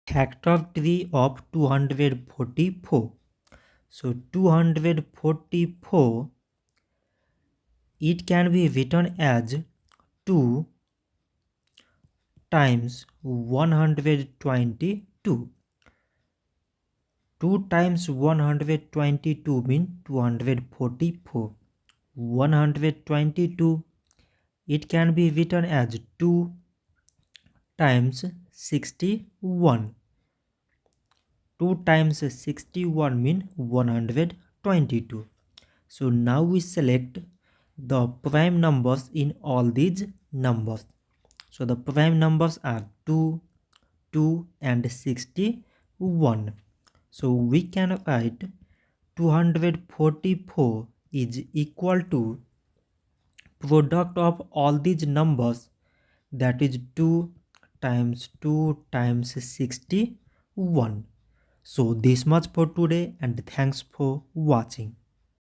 Factory of 244. So 244, it can be written as 2 times 122. 2 times 122 means 244. 122, it can be written as 2 times 61. 2 times 61 means 122. So now we select the prime numbers in all these numbers. So the prime numbers are 2, 2 and 61. So we can write 244 is equal to product of all these numbers, that is 2 times 2 times 61. So this much for today and thanks for watching.